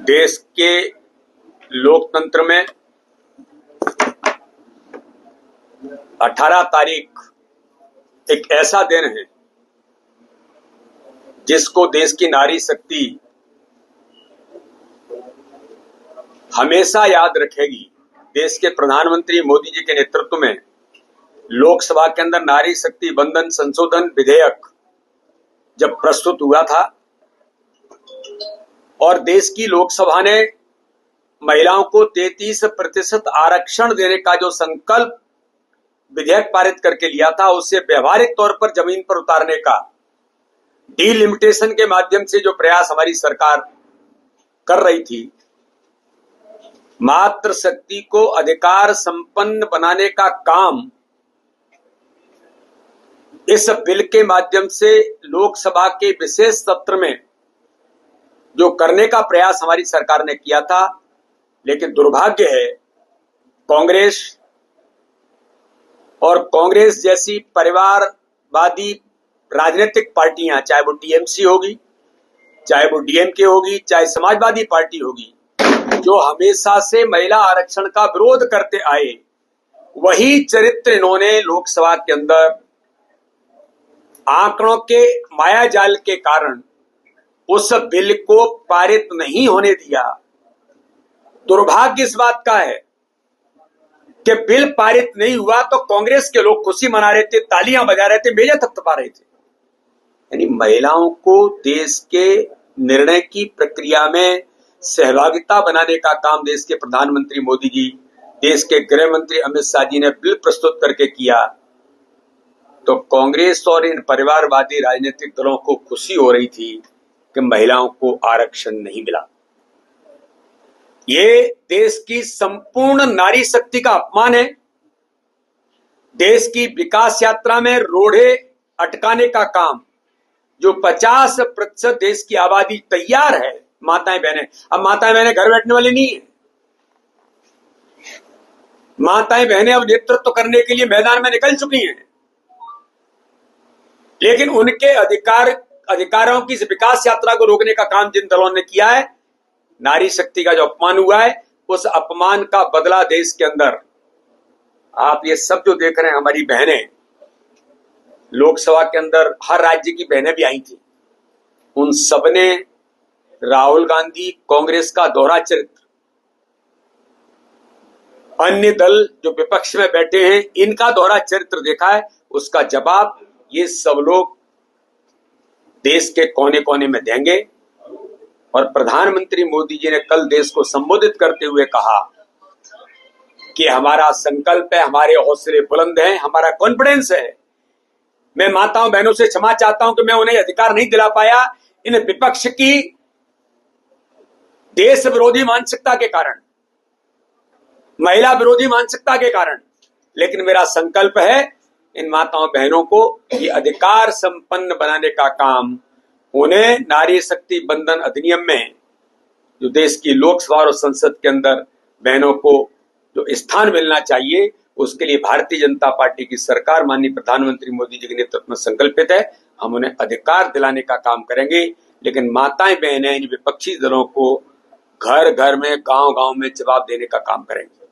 देश के लोकतंत्र में 18 तारीख एक ऐसा दिन है जिसको देश की नारी शक्ति हमेशा याद रखेगी। देश के प्रधानमंत्री मोदी जी के नेतृत्व में लोकसभा के अंदर नारी शक्ति बंधन संशोधन विधेयक जब प्रस्तुत हुआ था और देश की लोकसभा ने महिलाओं को 33% आरक्षण देने का जो संकल्प विधेयक पारित करके लिया था, उसे व्यवहारिक तौर पर जमीन पर उतारने का डीलिमिटेशन के माध्यम से जो प्रयास हमारी सरकार कर रही थी, मातृ शक्ति को अधिकार संपन्न बनाने का काम इस बिल के माध्यम से लोकसभा के विशेष सत्र में जो करने का प्रयास हमारी सरकार ने किया था, लेकिन दुर्भाग्य है कांग्रेस और कांग्रेस जैसी परिवारवादी राजनीतिक पार्टियां, चाहे वो टीएमसी होगी, चाहे वो डीएमके होगी, चाहे समाजवादी पार्टी होगी, जो हमेशा से महिला आरक्षण का विरोध करते आए, वही चरित्र इन्होंने लोकसभा के अंदर आंकड़ों के मायाजाल के कारण उस बिल को पारित नहीं होने दिया। दुर्भाग्य इस बात का है कि बिल पारित नहीं हुआ तो कांग्रेस के लोग खुशी मना रहे थे, तालियां बजा रहे थे, मेजे थपथपा रहे थे। यानी महिलाओं को देश के निर्णय की प्रक्रिया में सहभागिता बनाने का काम देश के प्रधानमंत्री मोदी जी, देश के गृह मंत्री अमित शाह जी ने बिल प्रस्तुत करके किया, तो कांग्रेस और इन परिवारवादी राजनीतिक दलों को खुशी हो रही थी कि महिलाओं को आरक्षण नहीं मिला। ये देश की संपूर्ण नारी शक्ति का अपमान है। देश की विकास यात्रा में रोड़े अटकाने का काम जो 50% देश की आबादी तैयार है, माताएं बहनें, अब माताएं बहनें घर बैठने वाली नहीं है। माताएं बहनें अब नेतृत्व करने के लिए मैदान में निकल चुकी हैं, लेकिन उनके अधिकारों की इस विकास यात्रा को रोकने का काम जिन दलों ने किया है, नारी शक्ति का जो अपमान हुआ है, उस अपमान का बदला देश के अंदर आप ये सब जो देख रहे हैं, हमारी बहनें लोकसभा के अंदर हर राज्य की बहनें भी आई थी, उन सबने राहुल गांधी कांग्रेस का दोहरा चरित्र, अन्य दल जो विपक्ष में बैठे हैं इनका दोहरा चरित्र देखा है। उसका जवाब ये सब लोग देश के कोने कोने में देंगे। और प्रधानमंत्री मोदी जी ने कल देश को संबोधित करते हुए कहा कि हमारा संकल्प है, हमारे हौसले बुलंद हैं, हमारा कॉन्फिडेंस है। मैं माताओं बहनों से क्षमा चाहता हूं कि मैं उन्हें अधिकार नहीं दिला पाया इन विपक्ष की देश विरोधी मानसिकता के कारण, महिला विरोधी मानसिकता के कारण, लेकिन मेरा संकल्प है इन माताओं बहनों को ये अधिकार संपन्न बनाने का काम उन्हें नारी शक्ति बंधन अधिनियम में जो देश की लोकसभा और संसद के अंदर बहनों को जो स्थान मिलना चाहिए, उसके लिए भारतीय जनता पार्टी की सरकार माननीय प्रधानमंत्री मोदी जी के नेतृत्व में संकल्पित है। हम उन्हें अधिकार दिलाने का काम करेंगे, लेकिन माताएं बहनें इन विपक्षी दलों को घर घर में, गांव गांव में जवाब देने का काम करेंगे।